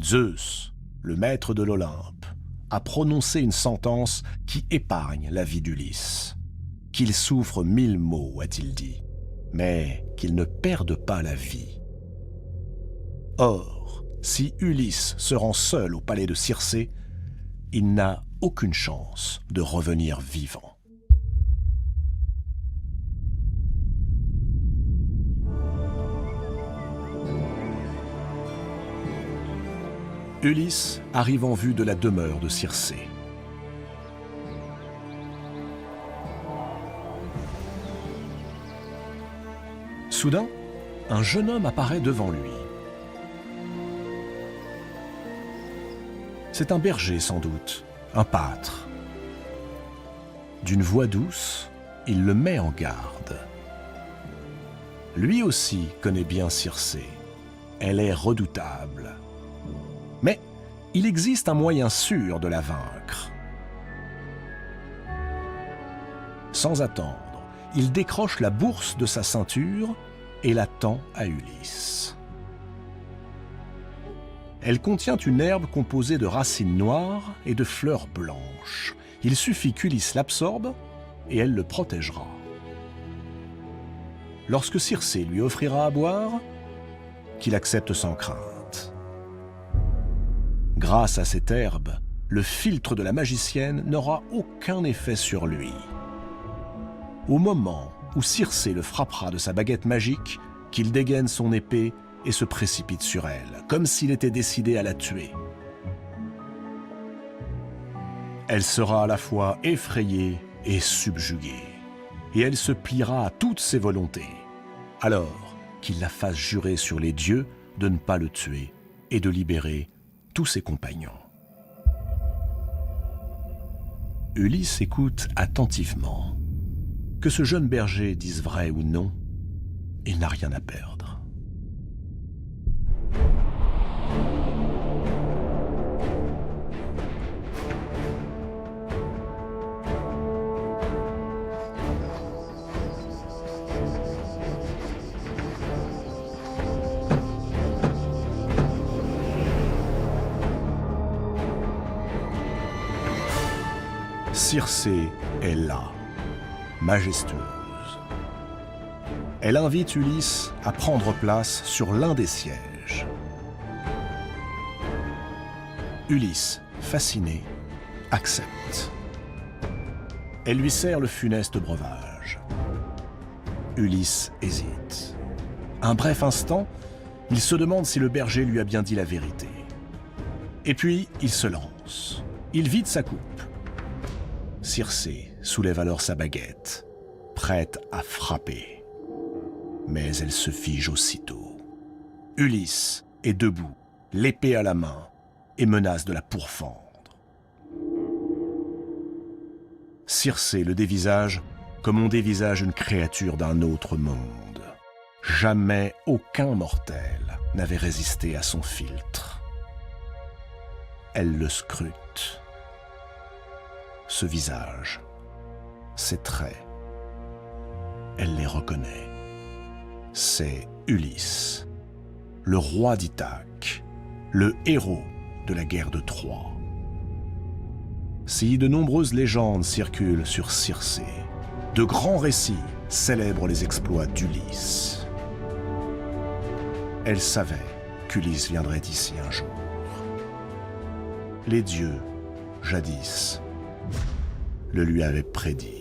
Zeus, le maître de l'Olympe, a prononcé une sentence qui épargne la vie d'Ulysse. Qu'il souffre 1000 maux, a-t-il dit, mais qu'il ne perde pas la vie. Or, si Ulysse se rend seul au palais de Circé, il n'a aucune chance de revenir vivant. Ulysse arrive en vue de la demeure de Circé. Soudain, un jeune homme apparaît devant lui. C'est un berger sans doute, un pâtre. D'une voix douce, il le met en garde. Lui aussi connaît bien Circé. Elle est redoutable. Mais il existe un moyen sûr de la vaincre. Sans attendre, il décroche la bourse de sa ceinture et la tend à Ulysse. Elle contient une herbe composée de racines noires et de fleurs blanches. Il suffit qu'Ulysse l'absorbe et elle le protégera. Lorsque Circé lui offrira à boire, qu'il accepte sans crainte. Grâce à cette herbe, le philtre de la magicienne n'aura aucun effet sur lui. Au moment où Circé le frappera de sa baguette magique, qu'il dégaine son épée et se précipite sur elle, comme s'il était décidé à la tuer. Elle sera à la fois effrayée et subjuguée, et elle se pliera à toutes ses volontés, alors qu'il la fasse jurer sur les dieux de ne pas le tuer et de libérer tous ses compagnons. Ulysse écoute attentivement. Que ce jeune berger dise vrai ou non, il n'a rien à perdre. Circé est là, majestueuse. Elle invite Ulysse à prendre place sur l'un des sièges. Ulysse, fasciné, accepte. Elle lui sert le funeste breuvage. Ulysse hésite. Un bref instant, il se demande si le berger lui a bien dit la vérité. Et puis, il se lance. Il vide sa coupe. Circé soulève alors sa baguette, prête à frapper. Mais elle se fige aussitôt. Ulysse est debout, l'épée à la main, et menace de la pourfendre. Circé le dévisage comme on dévisage une créature d'un autre monde. Jamais aucun mortel n'avait résisté à son philtre. Elle le scrute. Ce visage, ces traits, elle les reconnaît. C'est Ulysse, le roi d'Ithaque, le héros de la guerre de Troie. Si de nombreuses légendes circulent sur Circé, de grands récits célèbrent les exploits d'Ulysse. Elle savait qu'Ulysse viendrait ici un jour. Les dieux, jadis, le lui avaient prédit.